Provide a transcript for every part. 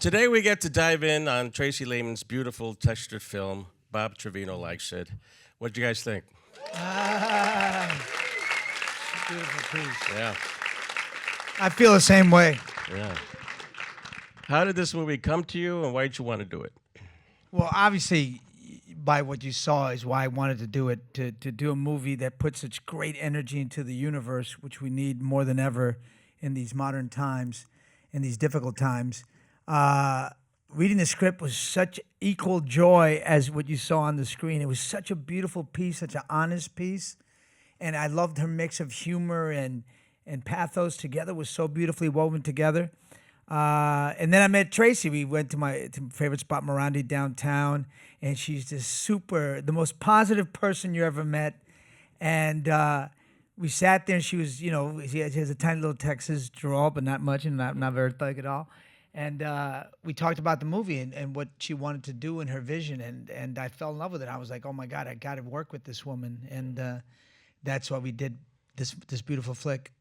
Today we get to dive in on Tracy Lehman's beautiful textured film, Bob Trevino Likes It. What do you guys think? Beautiful piece. Yeah. I feel the same way. Yeah. How did this movie come to you, and why did you want to do it? Well, obviously, by what you saw is why I wanted to do it, to do a movie that puts such great energy into the universe, which we need more than ever in these modern times, in these difficult times. Reading the script was such equal joy as what you saw on the screen. It was such a beautiful piece, such an honest piece. And I loved her mix of humor and pathos together. It was so beautifully woven together. And then I met Tracy. We went to my favorite spot, Morandi, downtown. And she's just the most positive person you ever met. And we sat there, and she was, she has a tiny little Texas drawl, but not much, and not very thick at all. And we talked about the movie and what she wanted to do in her vision. And I fell in love with it. I was like, oh, my God, I got to work with this woman. And that's why we did this beautiful flick.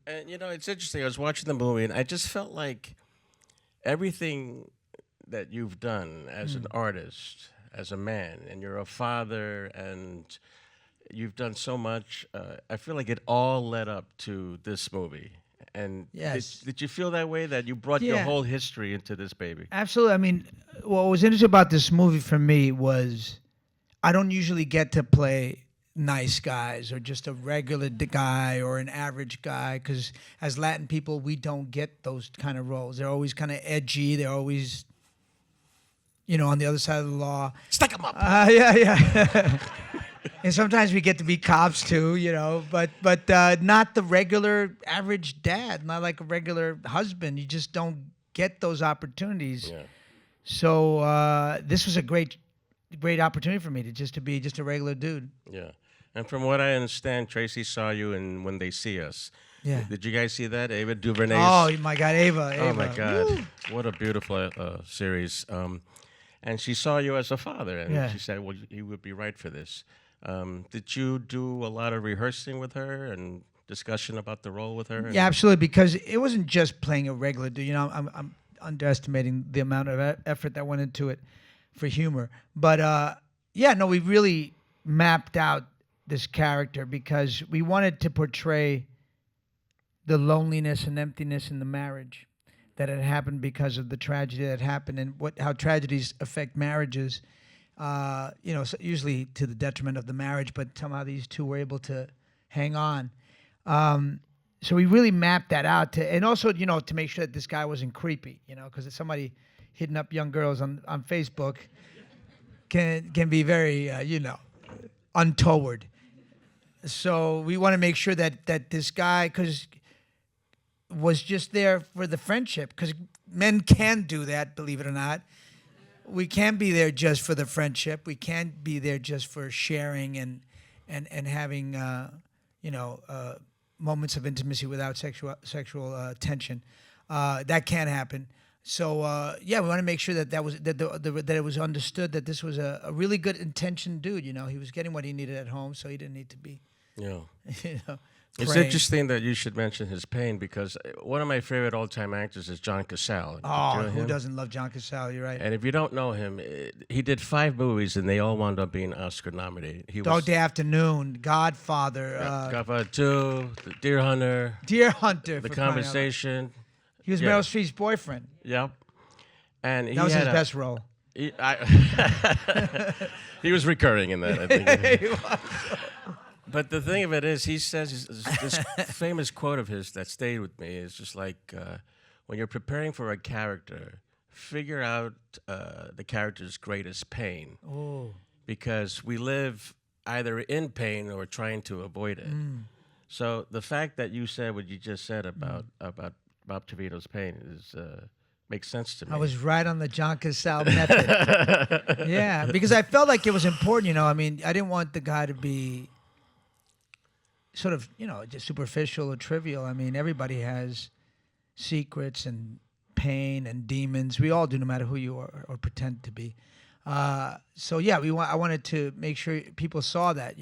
And, it's interesting. I was watching the movie, and I just felt like everything that you've done as an artist, as a man, and you're a father, and you've done so much, I feel like it all led up to this movie. And yes. Did you feel that way, that you brought your whole history into this baby? Absolutely. I mean, what was interesting about this movie for me was I don't usually get to play nice guys or just a regular guy or an average guy, because as Latin people, we don't get those kind of roles. They're always kind of edgy. They're always, on the other side of the law. Stick them up. Yeah. And sometimes we get to be cops too, but not the regular average dad, not like a regular husband. You just don't get those opportunities. Yeah. So this was a great opportunity for me to be just a regular dude. Yeah. And from what I understand, Tracy saw you in When They See Us. Yeah. Did you guys see that? Ava DuVernay's. Oh, my God, Ava. Oh, my God. Woo. What a beautiful series. And she saw you as a father, and she said, well, you would be right for this. Did you do a lot of rehearsing with her and discussion about the role with her? Yeah, absolutely, because it wasn't just playing a regular dude. I'm underestimating the amount of effort that went into it for humor. But, we really mapped out this character because we wanted to portray the loneliness and emptiness in the marriage that had happened because of the tragedy that happened, and how tragedies affect marriages. So usually to the detriment of the marriage, but somehow these two were able to hang on. So we really mapped that out and also, to make sure that this guy wasn't creepy, because if somebody hitting up young girls on Facebook can be very, untoward. So we want to make sure that this guy, was just there for the friendship, because men can do that, believe it or not. We can't be there just for the friendship. We can't be there just for sharing and having moments of intimacy without sexual tension. That can't happen. So we want to make sure that it was understood that this was a really good intentioned dude. He was getting what he needed at home, so he didn't need to be. Yeah. Praying. It's interesting that you should mention his pain, because one of my favorite all-time actors is John Cassell. Oh, who doesn't love John Cassell? You're right. And if you don't know him, he did 5 movies, and they all wound up being Oscar nominated. Dog Day Afternoon, Godfather. Godfather 2, Deer Hunter. The Conversation. He was Meryl Streep's boyfriend. Yep. And that was his best role. He was recurring in that, I think. He was. But the thing of it is, he says, this famous quote of his that stayed with me is just like, when you're preparing for a character, figure out the character's greatest pain. Oh. Because we live either in pain or trying to avoid it. So the fact that you said what you just said about Bob Trevino's pain makes sense to me. I was right on the John Cassell method. Yeah, because I felt like it was important, I didn't want the guy to be sort of, just superficial or trivial. Everybody has secrets and pain and demons. We all do, no matter who you are or pretend to be. I wanted to make sure people saw that,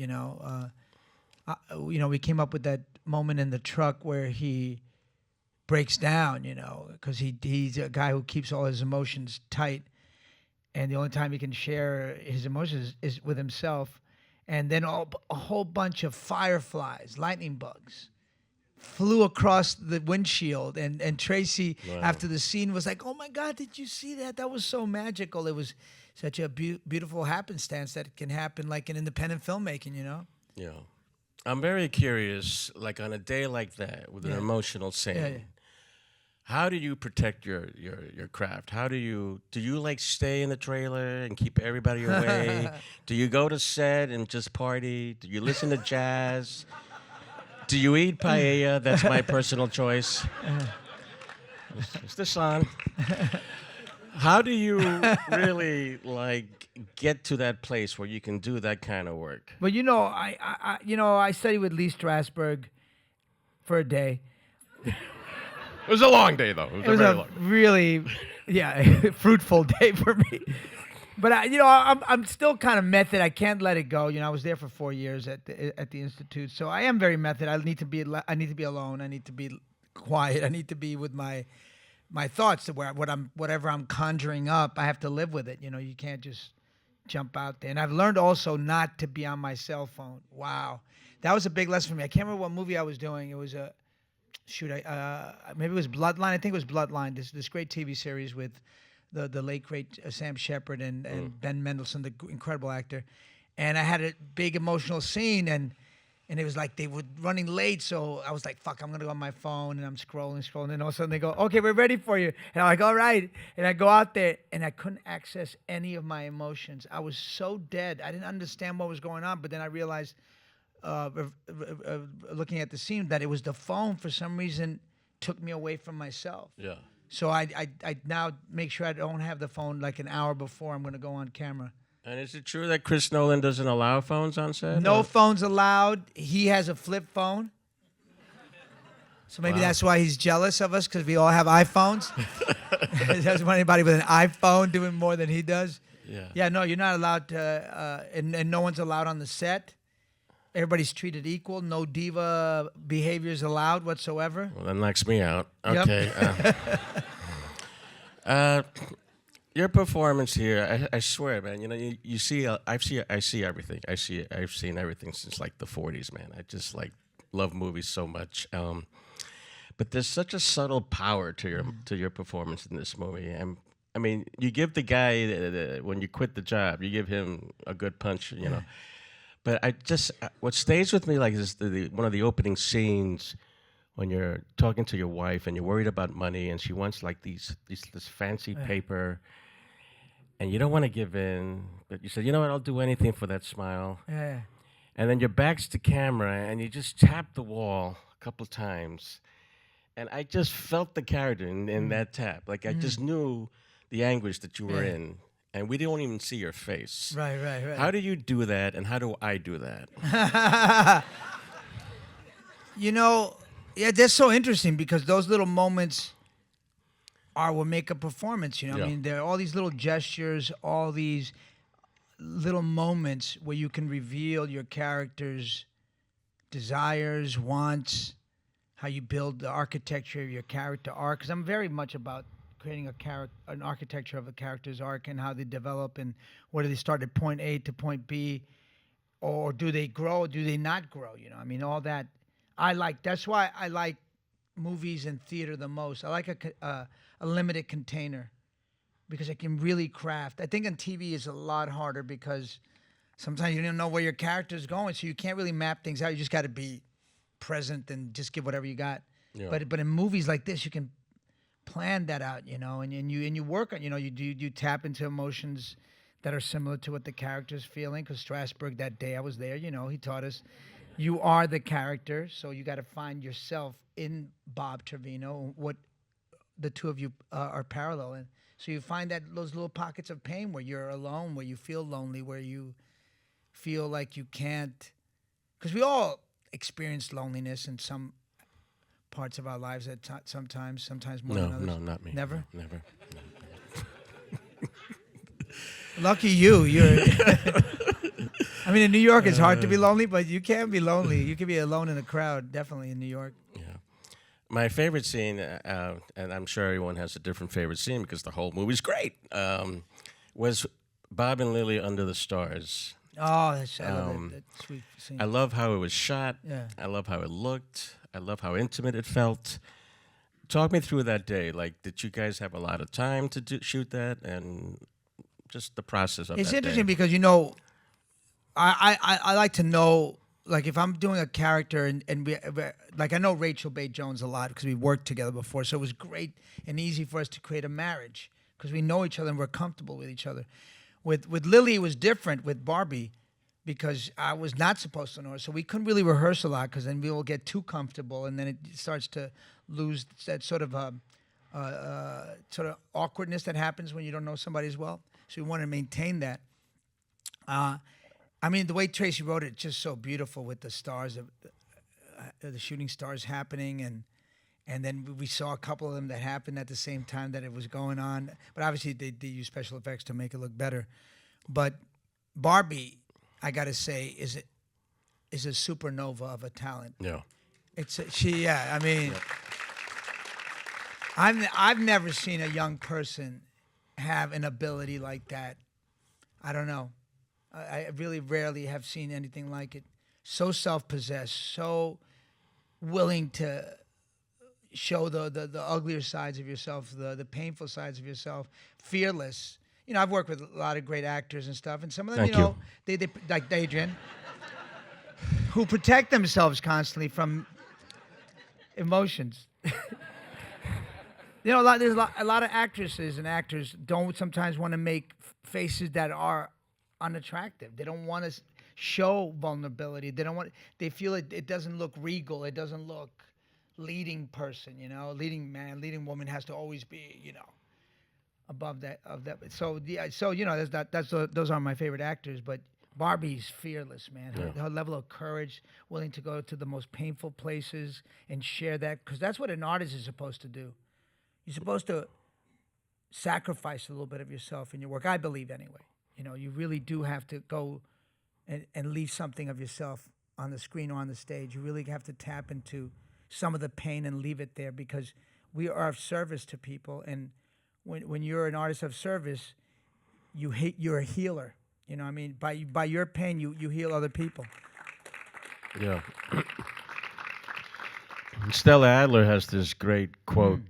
we came up with that moment in the truck where he breaks down, because he's a guy who keeps all his emotions tight, and the only time he can share his emotions is with himself. And then a whole bunch of fireflies, lightning bugs, flew across the windshield, and Tracy, after the scene, was like, "Oh my God, did you see that? That was so magical." It was such a beautiful happenstance that it can happen like in independent filmmaking, Yeah. I'm very curious, like on a day like that with an emotional scene, how do you protect your craft? How do you like stay in the trailer and keep everybody away? Do you go to set and just party? Do you listen to jazz? Do you eat paella? That's my personal choice. Is this on? How do you really like get to that place where you can do that kind of work? Well, I studied with Lee Strasberg for a day. It was a long day, though. It was a really, fruitful day for me. But I'm still kind of method. I can't let it go. I was there for 4 years at the institute, so I am very method. I need to be alone. I need to be quiet. I need to be with my thoughts. Whatever I'm conjuring up, I have to live with it. You can't just jump out there. And I've learned also not to be on my cell phone. Wow, that was a big lesson for me. I can't remember what movie I was doing. It was maybe it was Bloodline. I think it was Bloodline. This great TV series with the late great Sam Shepard and Ben Mendelsohn, the incredible actor. And I had a big emotional scene, and it was like they were running late, so I was like, fuck, I'm going to go on my phone, and I'm scrolling, and all of a sudden they go, okay, we're ready for you. And I'm like, all right. And I go out there, and I couldn't access any of my emotions. I was so dead. I didn't understand what was going on, but then I realized, looking at the scene, that it was the phone, for some reason, took me away from myself. Yeah. So I now make sure I don't have the phone like an hour before I'm going to go on camera. And is it true that Chris Nolan doesn't allow phones on set? No phones allowed. He has a flip phone. So maybe that's why he's jealous of us, because we all have iPhones. He doesn't want anybody with an iPhone doing more than he does. Yeah. Yeah, no, you're not allowed to, and no one's allowed on the set. Everybody's treated equal. No diva behaviors allowed whatsoever. Well, that knocks me out. Yep. Okay. Your performance here, I swear, man. You see, I see everything. I've seen everything since like the '40s, man. I just like love movies so much. But there's such a subtle power to your performance in this movie. And I mean, you give the guy when you quit the job, you give him a good punch, But what stays with me like is one of the opening scenes when you're talking to your wife and you're worried about money and she wants like this fancy paper, and you don't want to give in, but you said, you know what, I'll do anything for that smile. Yeah. And then your back's to camera and you just tap the wall a couple times, and I just felt the character in that tap. Like I just knew the anguish that you were in. And we don't even see your face. Right. How do you do that, and how do I do that? That's so interesting, because those little moments are what make a performance. I mean, there are all these little gestures, all these little moments where you can reveal your character's desires, wants, how you build the architecture of your character arc. Because I'm very much about creating an architecture of a character's arc and how they develop, and whether they start at point A to point B, or do they grow, do they not grow? I mean, all that I like. That's why I like movies and theater the most. I like a limited container, because I can really craft. I think on TV is a lot harder, because sometimes you don't know where your character is going, so you can't really map things out. You just got to be present and just give whatever you got. Yeah. But in movies like this, you can plan that out, and you work on, you tap into emotions that are similar to what the character's feeling. Because Strasberg, that day I was there, he taught us you are the character, so you got to find yourself in Bob Trevino, what the two of you are parallel in. So you find those little pockets of pain where you're alone, where you feel lonely, where you feel like you can't, because we all experience loneliness in some parts of our lives at sometimes more than others. No, not me. Never? No, never. Lucky you. I mean, in New York, it's hard to be lonely, but you can be lonely. You can be alone in a crowd, definitely in New York. Yeah. My favorite scene, and I'm sure everyone has a different favorite scene because the whole movie's great, was Bob and Lily under the stars. Oh, I love that sweet scene. I love how it was shot. Yeah. I love how it looked. I love how intimate it felt. Talk me through that day. Like, did you guys have a lot of time to shoot that, and just the process of It's that interesting day? because I like to know, like, if I'm doing a character and like, I know Rachel Bay Jones a lot because we worked together before, so it was great and easy for us to create a marriage because we know each other and we're comfortable with each other. With Lily, it was different with Barbie because I was not supposed to know her, so we couldn't really rehearse a lot because then we will get too comfortable and then it starts to lose that sort of awkwardness that happens when you don't know somebody as well. So we want to maintain that. I mean, the way Tracy wrote it, just so beautiful with the stars, the shooting stars happening, and then we saw a couple of them that happened at the same time that it was going on. But obviously, they use special effects to make it look better. But Barbie, I got to say, is a supernova of a talent. Yeah. I mean, I've never seen a young person have an ability like that. I don't know. I really rarely have seen anything like it. So self-possessed, so willing to show the uglier sides of yourself, the painful sides of yourself, fearless. You know, I've worked with a lot of great actors and stuff, and some of them, Thank you know, they like Adrian, who protect themselves constantly from emotions. You know, there's a lot of actresses and actors don't sometimes want to make faces that are unattractive. They don't want to show vulnerability. They feel it doesn't look regal. It doesn't look leading person, you know, leading man, leading woman has to always be, you know, above that of that. So yeah, so you know, those are my favorite actors, but Barbie's fearless, man. Her level of courage, willing to go to the most painful places and share that, because that's what an artist is supposed to do. You're supposed to sacrifice a little bit of yourself in your work, I believe anyway. You know, you really do have to go and leave something of yourself on the screen or on the stage. You really have to tap into some of the pain and leave it there, because we are of service to people. And when you're an artist of service, you're a healer. You know what I mean? By your pain, you heal other people. Yeah. Stella Adler has this great quote,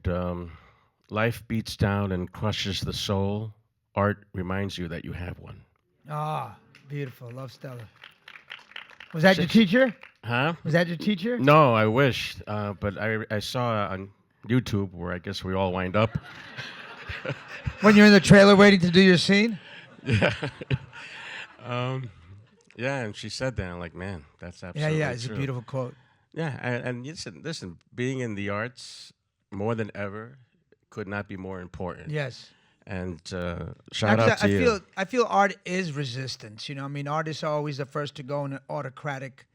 life beats down and crushes the soul. Art reminds you that you have one. Ah, beautiful. Love Stella. Was that your teacher? Huh? Was that your teacher? No, I wish. But I saw on YouTube, where I guess we all wind up. When you're in the trailer waiting to do your scene? Yeah. Yeah, and she said that. I'm like, man, that's absolutely Yeah, it's true. a beautiful quote. Yeah, and listen, being in the arts more than ever could not be more important. Yes. And shout out to you. I feel art is resistance. You know, I mean, artists are always the first to go in an autocratic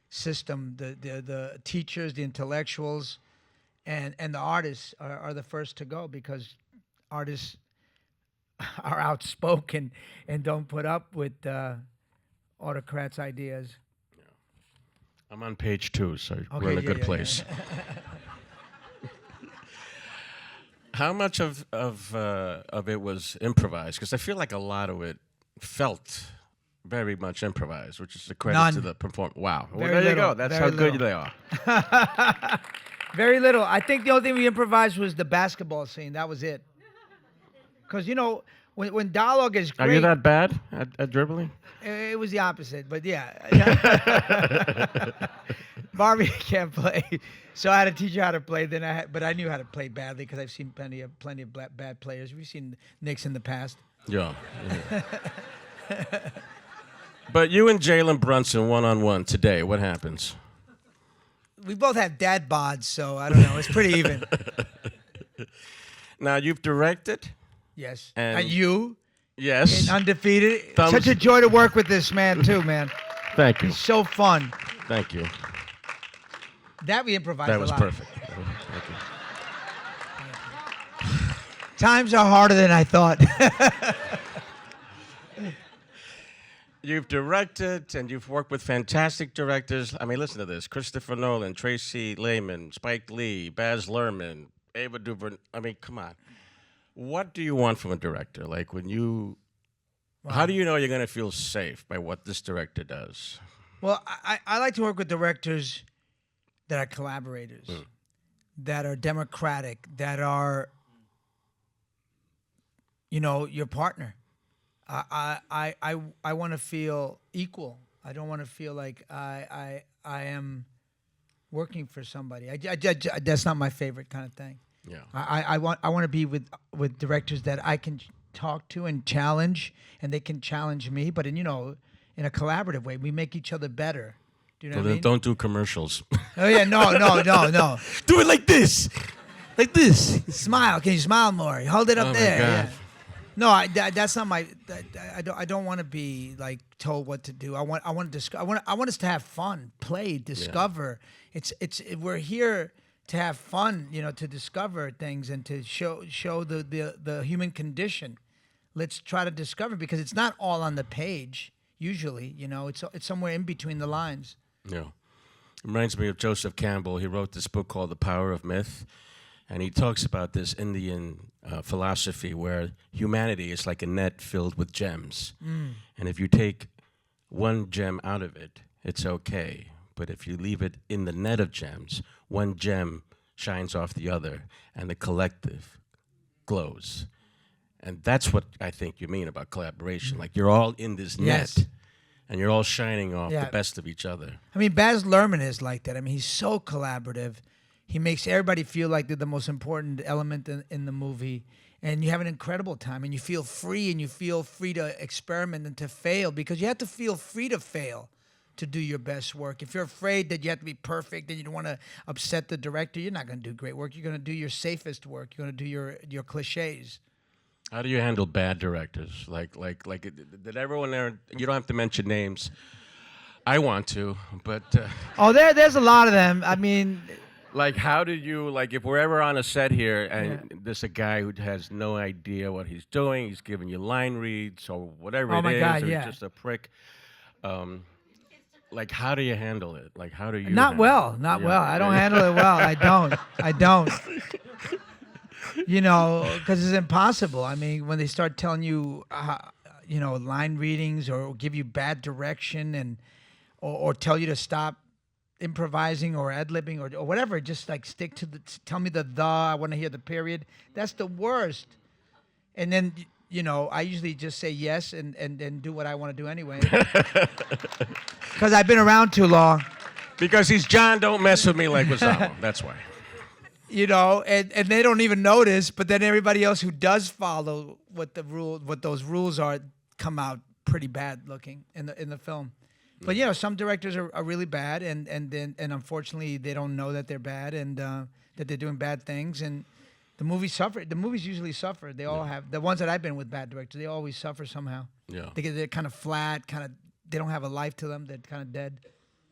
system. The teachers, the intellectuals, and the artists are the first to go, because artists are outspoken and don't put up with autocrats' ideas. I'm on page 2, so Okay, we're in a good place. How much of it was improvised? Because I feel like a lot of it felt very much improvised, which is a credit to the perform. Wow, well, there you go. That's how good they are. Very little. I think the only thing we improvised was the basketball scene. That was it. Because, you know, when dialogue is great... Are you that bad at dribbling? It was the opposite, but yeah. Barbie can't play, so I had to teach her how to play. But I knew how to play badly because I've seen plenty of bad players. We've seen Knicks in the past. Yeah. But you and Jalen Brunson one-on-one today, what happens? We both have dad bods, so I don't know. It's pretty even. Now, you've directed? Yes. And you? Yes. And undefeated. Such a joy to work with this man, too, man. Thank you. He's so fun. Thank you. That we improvised That was a lot. perfect. Thank you. Times are harder than I thought. You've directed and you've worked with fantastic directors. I mean, listen to this: Christopher Nolan, Tracy Lehman, Spike Lee, Baz Luhrmann, Ava DuVernay. I mean, come on. What do you want from a director? Like when you, how do you know you're going to feel safe by what this director does? Well, I like to work with directors that are collaborators, that are democratic, that are, you know, your partner. I want to feel equal. I don't want to feel like I am working for somebody. That's not my favorite kind of thing. Yeah. I want to be with directors that I can talk to and challenge, and they can challenge me, but in a collaborative way. We make each other better. Do you know what I mean? Don't do commercials. Oh yeah, no. Do it like this. Like this. Smile. Can you smile more? Hold it up Oh, my there. God. Yeah. No, that's not my. I don't want to be like told what to do. I want us to have fun, play, discover. We're here to have fun, to discover things and to show the human condition. Let's try to discover, because it's not all on the page. Usually, it's somewhere in between the lines. Yeah. It reminds me of Joseph Campbell. He wrote this book called The Power of Myth. And he talks about this Indian philosophy where humanity is like a net filled with gems. And if you take one gem out of it, it's okay. But if you leave it in the net of gems, one gem shines off the other, and the collective glows. And that's what I think you mean about collaboration. Like you're all in this net, and you're all shining off the best of each other. I mean, Baz Luhrmann is like that. I mean, he's so collaborative. He makes everybody feel like they're the most important element in the movie. And you have an incredible time, and you feel free, and you feel free to experiment and to fail, because you have to feel free to fail to do your best work. If you're afraid that you have to be perfect and you don't want to upset the director, you're not going to do great work. You're going to do your safest work. You're going to do your cliches. How do you handle bad directors? Like did everyone there? You don't have to mention names. I want to, but there's a lot of them. I mean, like, how do you, like, if we're ever on a set here and there's a guy who has no idea what he's doing, he's giving you line reads or whatever Oh my God, or yeah. he's just a prick. Like, how do you handle it? Like, how do you? Not well. I don't handle it well. I don't. Because it's impossible. I mean, when they start telling you, line readings or give you bad direction and or tell you to stop improvising or ad-libbing or whatever, just like stick to tell me the I want to hear the period. That's the worst. And then, I usually just say yes and then do what I want to do anyway. Because I've been around too long. Because he's John, don't mess with me like Leguizamo. That's why. And they don't even notice, but then everybody else who does follow what those rules are, come out pretty bad looking in the film. But some directors are really bad, and unfortunately they don't know that they're bad and that they're doing bad things, and the movies suffer. The movies usually suffer. They all have, the ones that I've been with bad directors. They always suffer somehow. Yeah. They're kind of flat, they don't have a life to them. They're kind of dead.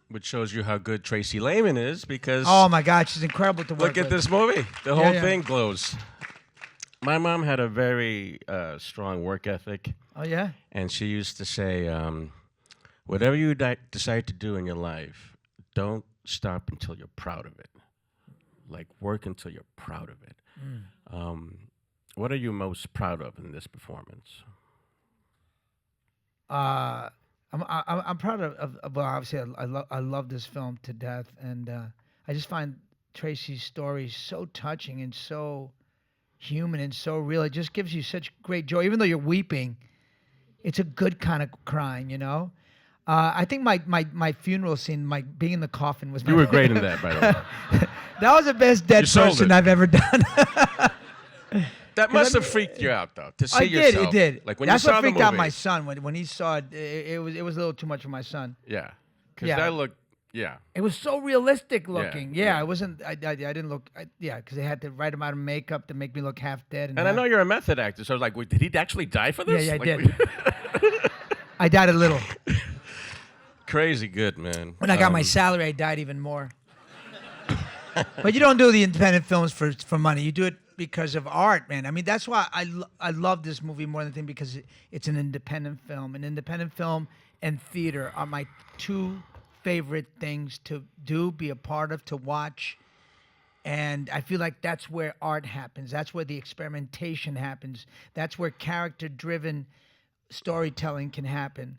Which shows you how good Tracy Lehman is, because oh my God, she's incredible to work with. look at this movie. The whole thing glows. My mom had a very strong work ethic. Oh yeah. And she used to say, whatever you decide to do in your life, don't stop until you're proud of it. Like, work until you're proud of it. What are you most proud of in this performance? I'm proud of well, obviously I love this film to death, and I just find Tracy's story so touching and so human and so real. It just gives you such great joy, even though you're weeping. It's a good kind of crying, I think my funeral scene, being in the coffin was. You were great in that, by the way. That was the best dead person I've ever done. That must have freaked you out, though, to see yourself. It did. Like when That's you saw what freaked the movie. out my son when he saw it. It was a little too much for my son. Yeah, because that looked. Yeah. It was so realistic looking. Yeah. I wasn't. I didn't look. Because they had the right amount of makeup to make me look half dead. And I know you're a method actor, so I was like, wait, did he actually die for this? Yeah, I like, did. I died a little. Crazy good, man. When I got my salary, I died even more. But you don't do the independent films for money. You do it because of art, man. I mean, that's why I love this movie more than anything, because it's an independent film. An independent film and theater are my two favorite things to do, be a part of, to watch. And I feel like that's where art happens. That's where the experimentation happens. That's where character-driven storytelling can happen.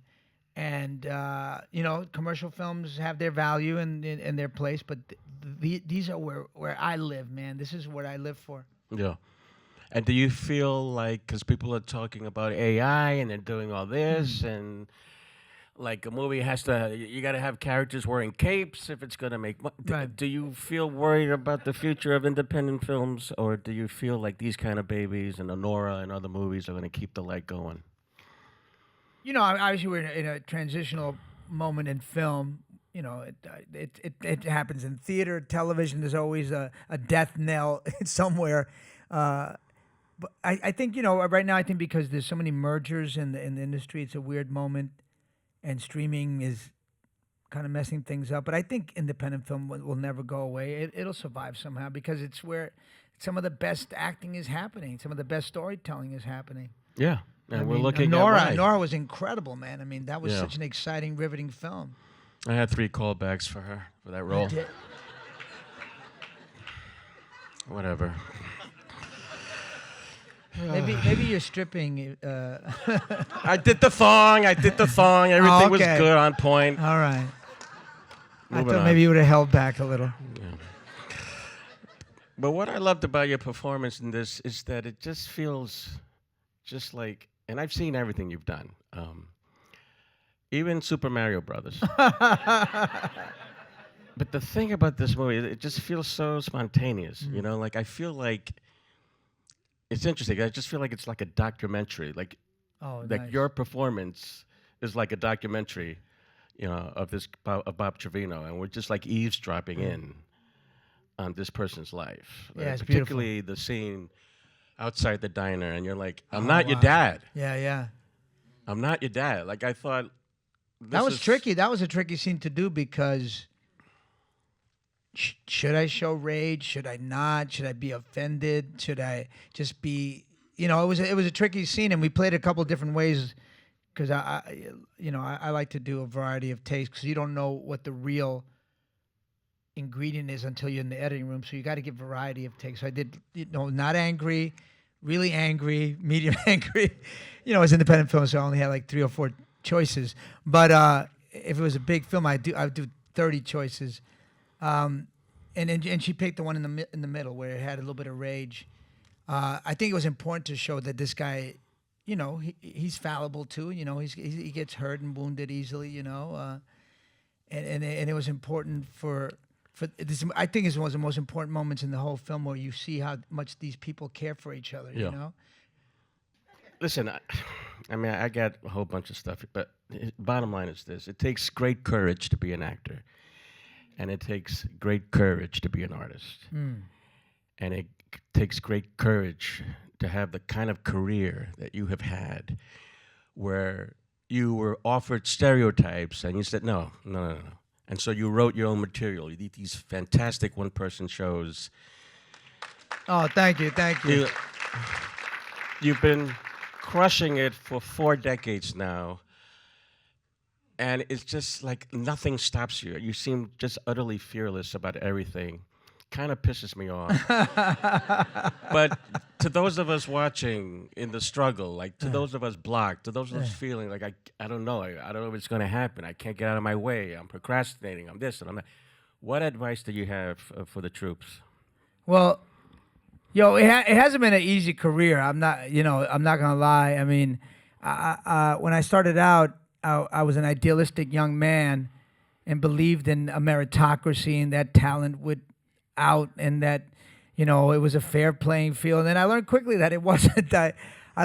And commercial films have their value and their place, but these are where I live, man. This is what I live for. Yeah. And do you feel like, because people are talking about AI and they're doing all this, and like a movie has to, you got to have characters wearing capes if it's going to make money. Right. Do you feel worried about the future of independent films, or do you feel like these kind of babies and Honora and other movies are going to keep the light going? Obviously we're in a transitional moment in film. It happens in theater, television. There's always a death knell somewhere. But I think, right now, I think because there's so many mergers in the industry, it's a weird moment, and streaming is kind of messing things up. But I think independent film will never go away. It'll survive somehow because it's where some of the best acting is happening. Some of the best storytelling is happening. Yeah. And we're mean, looking Nora. at why. Nora was incredible, man. I mean, that was Yeah. such an exciting, riveting film. I had 3 callbacks for her for that role. Whatever. Maybe you're stripping. I did the thong. Everything was okay. good, on point. All right. Moving I thought on. maybe you would have held back a little. But what I loved about your performance in this is that it just feels just like, and I've seen everything you've done, even Super Mario Brothers. But the thing about this movie, it just feels so spontaneous. Like I feel like it's interesting. I just feel like it's like a documentary. Like Nice. your performance is like a documentary, of Bob Trevino, and we're just like eavesdropping in on this person's life. Yeah, it's particularly the scene outside the diner, and you're like, I'm Oh, not your wow. dad. Yeah. I'm not your dad. Like I thought. That was tricky. That was a tricky scene to do because should I show rage? Should I not? Should I be offended? Should I just be? It was a tricky scene, and we played a couple different ways because I like to do a variety of takes because you don't know what the real ingredient is until you're in the editing room. So you got to give variety of takes. So I did, not angry, really angry, medium angry. It's independent film, so I only had like 3 or 4 choices. But if it was a big film, I'd do 30 choices. And she picked the one in the middle where it had a little bit of rage. I think it was important to show that this guy, he's fallible too. He gets hurt and wounded easily. And it was important for this. I think it's one of the most important moments in the whole film where you see how much these people care for each other. Yeah. Listen, I mean, I got a whole bunch of stuff, but bottom line is this: it takes great courage to be an actor. And it takes great courage to be an artist. And it takes great courage to have the kind of career that you have had, where you were offered stereotypes and you said, no. And so you wrote your own material. You did these fantastic one-person shows. Oh, thank you. You've been crushing it for 4 decades now. And it's just like nothing stops you. You seem just utterly fearless about everything. Kind of pisses me off. But to those of us watching in the struggle, like to those of us blocked, to those of us feeling like I don't know if it's going to happen. I can't get out of my way. I'm procrastinating. I'm this and I'm that. What advice do you have for the troops? Well, it hasn't been an easy career. I'm not gonna lie. I mean, when I started out, I was an idealistic young man and believed in a meritocracy and that talent would out and that, it was a fair playing field. And then I learned quickly that it wasn't. I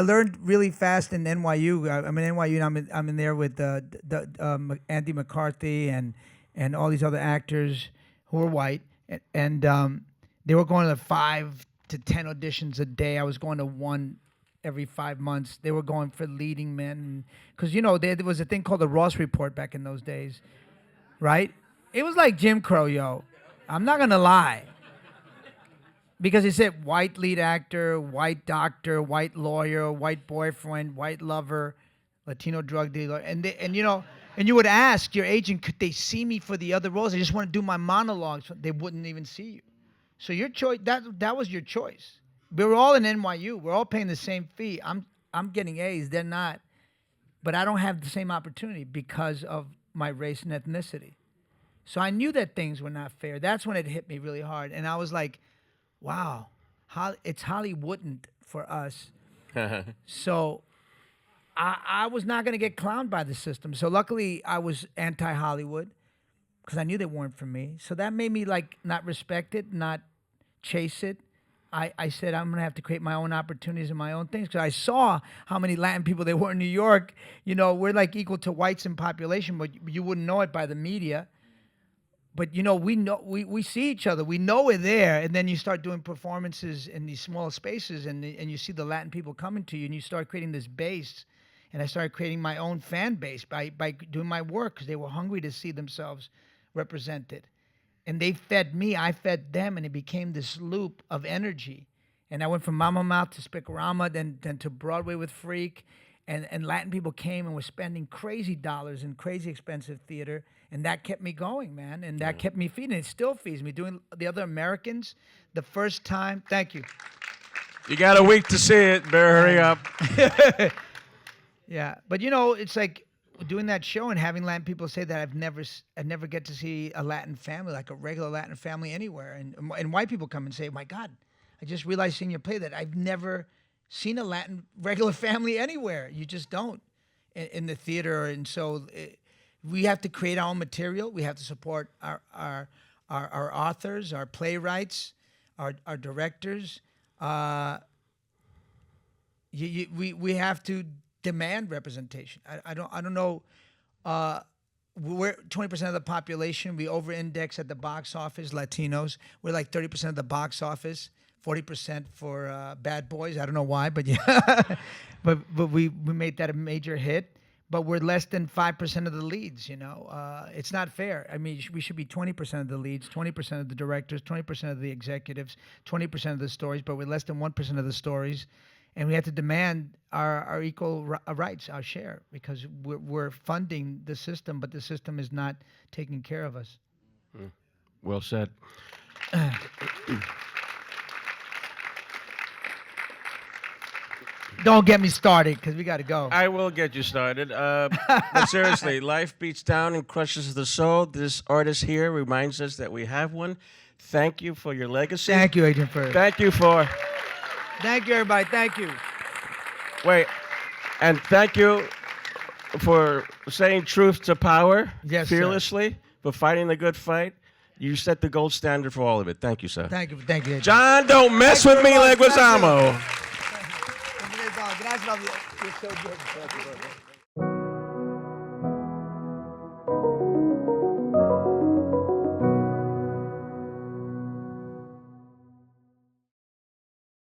learned really fast in NYU. I'm in NYU and I'm in there with Andy McCarthy and all these other actors who were white. And they were going to 5 to 10 auditions a day. I was going to 1 every 5 months. They were going for leading men. Because, there was a thing called the Ross Report back in those days, right? It was like Jim Crow, yo. I'm not going to lie. Because it said white lead actor, white doctor, white lawyer, white boyfriend, white lover, Latino drug dealer. And And you would ask your agent, could they see me for the other roles? I just want to do my monologues. They wouldn't even see you. So your choice, that was your choice. We were all in NYU. We're all paying the same fee. I'm getting A's. They're not. But I don't have the same opportunity because of my race and ethnicity. So I knew that things were not fair. That's when it hit me really hard. And I was like, wow, it's Hollywooden for us. So I was not going to get clowned by the system. So luckily I was anti-Hollywood because I knew they weren't for me. So that made me like not respect it, not chase it. I said I'm going to have to create my own opportunities and my own things because I saw how many Latin people there were in New York. You know, we're like equal to whites in population, but you wouldn't know it by the media. But, you know, we see each other. We know we're there. And then you start doing performances in these small spaces and you see the Latin people coming to you and you start creating this base. And I started creating my own fan base by doing my work because they were hungry to see themselves represented. And they fed me, I fed them, and it became this loop of energy. And I went from Mama Mouth to Spicorama, then to Broadway with Freak. And Latin people came and were spending crazy dollars in crazy expensive theater. And that kept me going, man. And that kept me feeding. It still feeds me. Doing the other Americans, the first time, thank you. You got a week to see it. Better hurry up. Yeah. But, you know, it's like doing that show and having Latin people say that I never get to see a Latin family, like a regular Latin family anywhere. And white people come and say, my God, I just realized seeing your play that I've never seen a Latin regular family anywhere. You just don't in the theater. And so we have to create our own material. We have to support our authors, our playwrights, our directors. We have to demand representation. I don't know. We're 20% of the population. We over-index at the box office. Latinos. We're like 30% of the box office. 40% for Bad Boys. I don't know why, but yeah. but we made that a major hit. But we're less than 5% of the leads. You know, it's not fair. I mean, we should be 20% of the leads, 20% of the directors, 20% of the executives, 20% of the stories. But we're less than 1% of the stories. And we have to demand our equal rights, our share, because we're funding the system, but the system is not taking care of us. Well said. Don't get me started, because we got to go. I will get you started. But seriously, life beats down and crushes the soul. This artist here reminds us that we have one. Thank you for your legacy. Thank you, Adrian. Thank you for... Thank you, everybody. Thank you. Wait, and thank you for saying truth to power fearlessly, for fighting the good fight. You set the gold standard for all of it. Thank you, sir. Thank you. Thank you. John, don't mess with me, Leguizamo. Gracias, you're so good.